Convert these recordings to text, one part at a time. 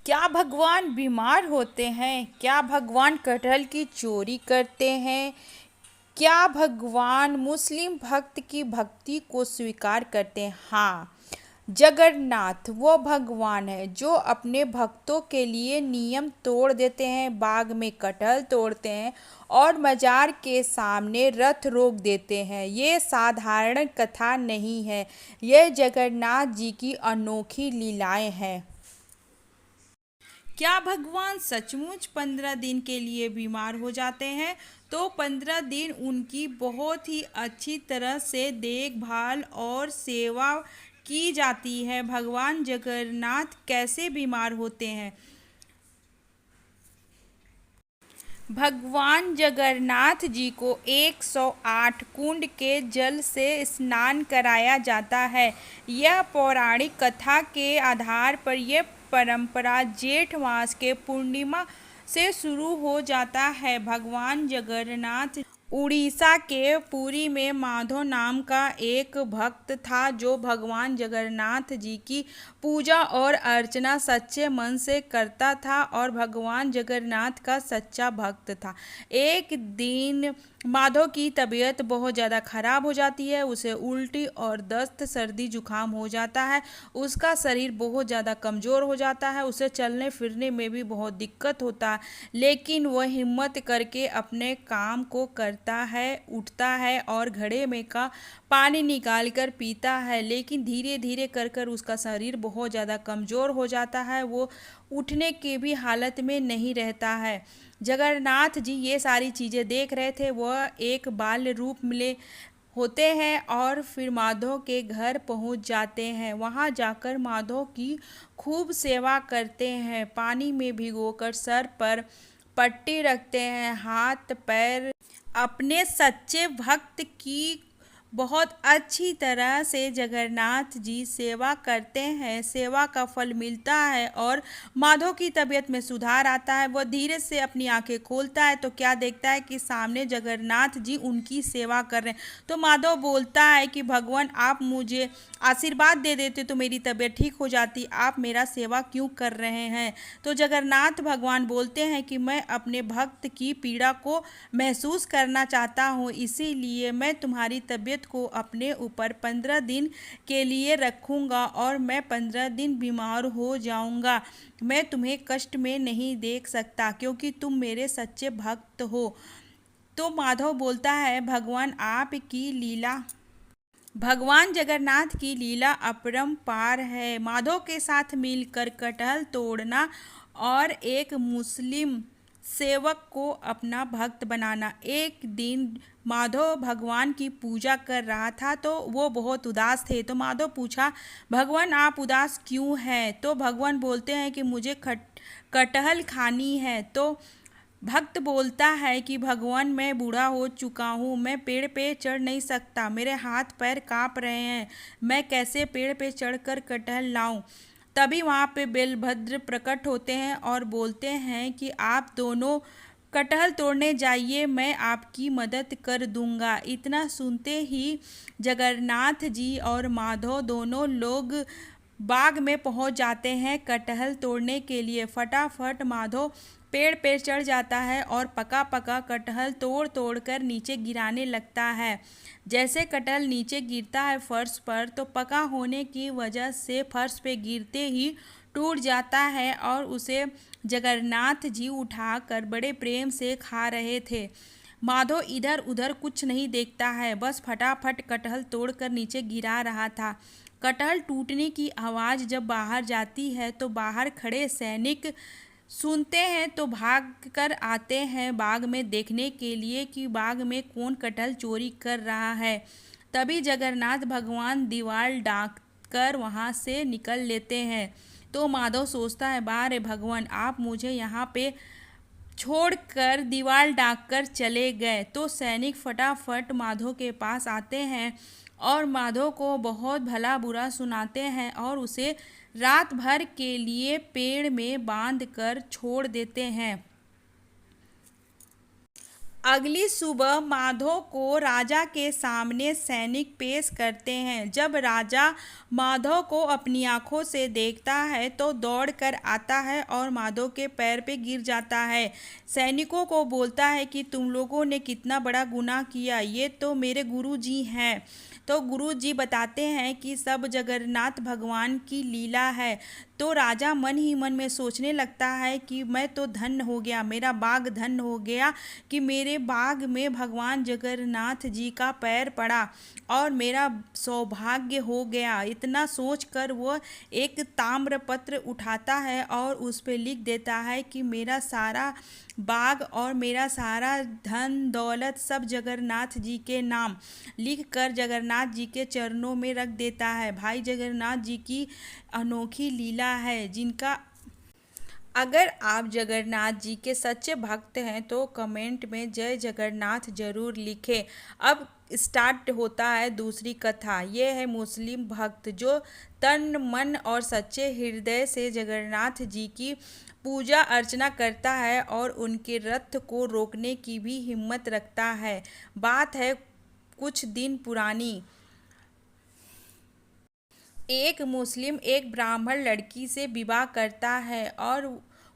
क्या भगवान बीमार होते हैं? क्या भगवान कटहल की चोरी करते हैं? क्या भगवान मुस्लिम भक्त की भक्ति को स्वीकार करते हैं? हाँ, जगन्नाथ वो भगवान है जो अपने भक्तों के लिए नियम तोड़ देते हैं, बाग में कटहल तोड़ते हैं और मजार के सामने रथ रोक देते हैं। ये साधारण कथा नहीं है, ये जगन्नाथ जी की अनोखी लीलाएं हैं। क्या भगवान सचमुच 15 दिन के लिए बीमार हो जाते हैं? तो 15 दिन उनकी बहुत ही अच्छी तरह से देखभाल और सेवा की जाती है। भगवान जगन्नाथ कैसे बीमार होते हैं? भगवान जगन्नाथ जी को 108 कुंड के जल से स्नान कराया जाता है। यह पौराणिक कथा के आधार पर यह परंपरा जेठ मास के पूर्णिमा से शुरू हो जाता है। भगवान जगन्नाथ उड़ीसा के पुरी में माधव नाम का एक भक्त था जो भगवान जगन्नाथ जी की पूजा और अर्चना सच्चे मन से करता था और भगवान जगन्नाथ का सच्चा भक्त था। एक दिन माधव की तबीयत बहुत ज़्यादा खराब हो जाती है, उसे उल्टी और दस्त, सर्दी जुकाम हो जाता है। उसका शरीर बहुत ज़्यादा कमज़ोर हो जाता है, उसे चलने फिरने में भी बहुत दिक्कत होता है, लेकिन वह हिम्मत करके अपने काम को करता है, उठता है और घड़े में का पानी निकाल कर पीता है। लेकिन धीरे धीरे कर कर उसका शरीर बहुत ज़्यादा कमज़ोर हो जाता है, वो उठने की भी हालत में नहीं रहता है। जगन्नाथ जी ये सारी चीज़ें देख रहे थे। वह एक बाल रूप मिले होते हैं और फिर माधव के घर पहुंच जाते हैं। वहां जाकर माधव की खूब सेवा करते हैं, पानी में भिगोकर सर पर पट्टी रखते हैं, हाथ पैर अपने सच्चे भक्त की बहुत अच्छी तरह से जगन्नाथ जी सेवा करते हैं। सेवा का फल मिलता है और माधव की तबीयत में सुधार आता है। वह धीरे से अपनी आंखें खोलता है तो क्या देखता है कि सामने जगन्नाथ जी उनकी सेवा कर रहे हैं। तो माधव बोलता है कि भगवान आप मुझे आशीर्वाद दे देते तो मेरी तबीयत ठीक हो जाती, आप मेरा सेवा क्यों कर रहे हैं? तो जगन्नाथ भगवान बोलते हैं कि मैं अपने भक्त की पीड़ा को महसूस करना चाहता हूँ, इसीलिए मैं तुम्हारी तबीयत को अपने ऊपर 15 दिन के लिए रखूँगा और मैं 15 दिन बीमार हो जाऊँगा। मैं तुम्हें कष्ट में नहीं देख सकता क्योंकि तुम मेरे सच्चे भक्त हो। तो माधव बोलता है भगवान आपकी लीला, भगवान जगन्नाथ की लीला अपरंपार है। माधव के साथ मिलकर कटहल तोड़ना और एक मुस्लिम सेवक को अपना भक्त बनाना। एक दिन माधव भगवान की पूजा कर रहा था तो वो बहुत उदास थे। तो माधव पूछा भगवान आप उदास क्यों हैं? तो भगवान बोलते हैं कि मुझे कटहल खानी है। तो भक्त बोलता है कि भगवान मैं बूढ़ा हो चुका हूँ, मैं पेड़ पे चढ़ नहीं सकता, मेरे हाथ पैर काँप रहे हैं, मैं कैसे पेड़ पे चढ़कर कटहल लाऊं? तभी वहाँ पे बेलभद्र प्रकट होते हैं और बोलते हैं कि आप दोनों कटहल तोड़ने जाइए, मैं आपकी मदद कर दूंगा। इतना सुनते ही जगन्नाथ जी और माधव दोनों लोग बाग में पहुंच जाते हैं कटहल तोड़ने के लिए। फटाफट माधव पेड़ पे चढ़ जाता है और पका पका कटहल तोड़ तोड़ कर नीचे गिराने लगता है। जैसे कटहल नीचे गिरता है फर्श पर तो पका होने की वजह से फर्श पे गिरते ही टूट जाता है और उसे जगन्नाथ जी उठाकर बड़े प्रेम से खा रहे थे। माधव इधर उधर कुछ नहीं देखता है, बस फटाफट कटहल तोड़कर नीचे गिरा रहा था। कटहल टूटने की आवाज़ जब बाहर जाती है तो बाहर खड़े सैनिक सुनते हैं तो भाग कर आते हैं बाग में देखने के लिए कि बाग में कौन कटहल चोरी कर रहा है। तभी जगन्नाथ भगवान दीवार डाक कर वहाँ से निकल लेते हैं। तो माधव सोचता है बारे भगवान आप मुझे यहाँ पे छोड़कर दीवार डाक कर चले गए। तो सैनिक फटाफट माधव के पास आते हैं और माधव को बहुत भला बुरा सुनाते हैं और उसे रात भर के लिए पेड़ में बांध कर छोड़ देते हैं। अगली सुबह माधव को राजा के सामने सैनिक पेश करते हैं। जब राजा माधव को अपनी आंखों से देखता है तो दौड़ कर आता है और माधव के पैर पे गिर जाता है। सैनिकों को बोलता है कि तुम लोगों ने कितना बड़ा गुनाह किया, ये तो मेरे गुरु जी हैं। तो गुरु जी बताते हैं कि सब जगन्नाथ भगवान की लीला है। तो राजा मन ही मन में सोचने लगता है कि मैं तो धन्य हो गया, मेरा बाग धन्य हो गया कि मेरे बाग में भगवान जगन्नाथ जी का पैर पड़ा और मेरा सौभाग्य हो गया। इतना सोचकर वो एक ताम्रपत्र उठाता है और उस पे लिख देता है कि मेरा सारा बाग और मेरा सारा धन दौलत सब जगन्नाथ जी के नाम लिख कर जगन्नाथ जी के चरणों में रख देता है। भाई जगन्नाथ जी की अनोखी लीला है जिनका अगर आप जगन्नाथ जी के सच्चे भक्त हैं तो कमेंट में जय जगन्नाथ जरूर लिखें। अब स्टार्ट होता है दूसरी कथा। ये है मुस्लिम भक्त जो तन मन और सच्चे हृदय से जगन्नाथ जी की पूजा अर्चना करता है और उनके रथ को रोकने की भी हिम्मत रखता है। बात है कुछ दिन पुरानी। एक मुस्लिम एक ब्राह्मण लड़की से विवाह करता है और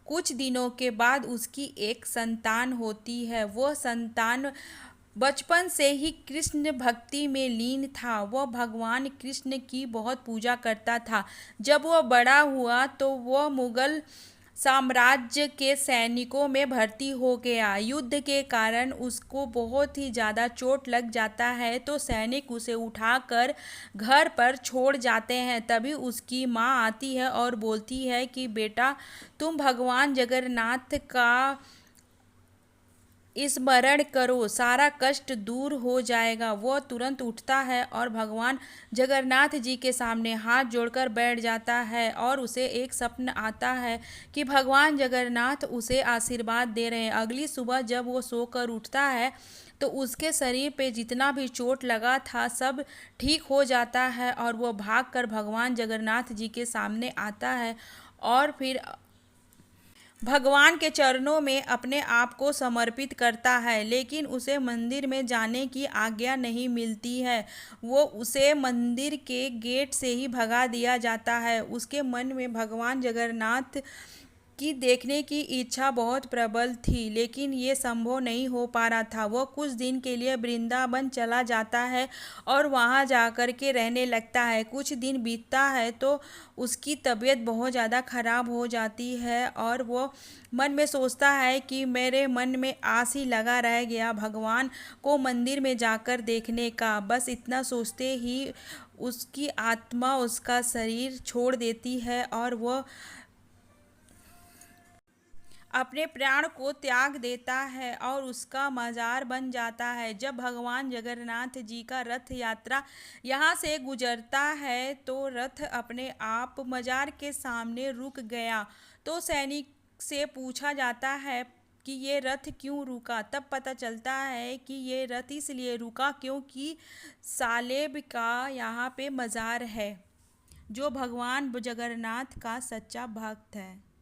कुछ दिनों के बाद उसकी एक संतान होती है। वह संतान बचपन से ही कृष्ण भक्ति में लीन था। वह भगवान कृष्ण की बहुत पूजा करता था। जब वह बड़ा हुआ तो वह मुगल साम्राज्य के सैनिकों में भर्ती हो गया। युद्ध के कारण उसको बहुत ही ज़्यादा चोट लग जाता है तो सैनिक उसे उठाकर घर पर छोड़ जाते हैं। तभी उसकी माँ आती है और बोलती है कि बेटा तुम भगवान जगन्नाथ का स्मरण करो, सारा कष्ट दूर हो जाएगा। वह तुरंत उठता है और भगवान जगन्नाथ जी के सामने हाथ जोड़कर बैठ जाता है और उसे एक स्वप्न आता है कि भगवान जगन्नाथ उसे आशीर्वाद दे रहे हैं। अगली सुबह जब वो सोकर उठता है तो उसके शरीर पे जितना भी चोट लगा था सब ठीक हो जाता है और वह भागकर भगवान जगन्नाथ जी के सामने आता है और फिर भगवान के चरणों में अपने आप को समर्पित करता है। लेकिन उसे मंदिर में जाने की आज्ञा नहीं मिलती है। वो उसे मंदिर के गेट से ही भगा दिया जाता है। उसके मन में भगवान जगन्नाथ की देखने की इच्छा बहुत प्रबल थी लेकिन ये संभव नहीं हो पा रहा था। वह कुछ दिन के लिए वृंदावन चला जाता है और वहाँ जाकर के रहने लगता है। कुछ दिन बीतता है तो उसकी तबीयत बहुत ज़्यादा खराब हो जाती है और वो मन में सोचता है कि मेरे मन में आस ही लगा रह गया भगवान को मंदिर में जाकर देखने का। बस इतना सोचते ही उसकी आत्मा उसका शरीर छोड़ देती है और वह अपने प्राण को त्याग देता है और उसका मजार बन जाता है। जब भगवान जगन्नाथ जी का रथ यात्रा यहाँ से गुजरता है तो रथ अपने आप मजार के सामने रुक गया। तो सैनिक से पूछा जाता है कि ये रथ क्यों रुका। तब पता चलता है कि ये रथ इसलिए रुका क्योंकि सालेब का यहाँ पे मजार है जो भगवान जगन्नाथ का सच्चा भक्त है।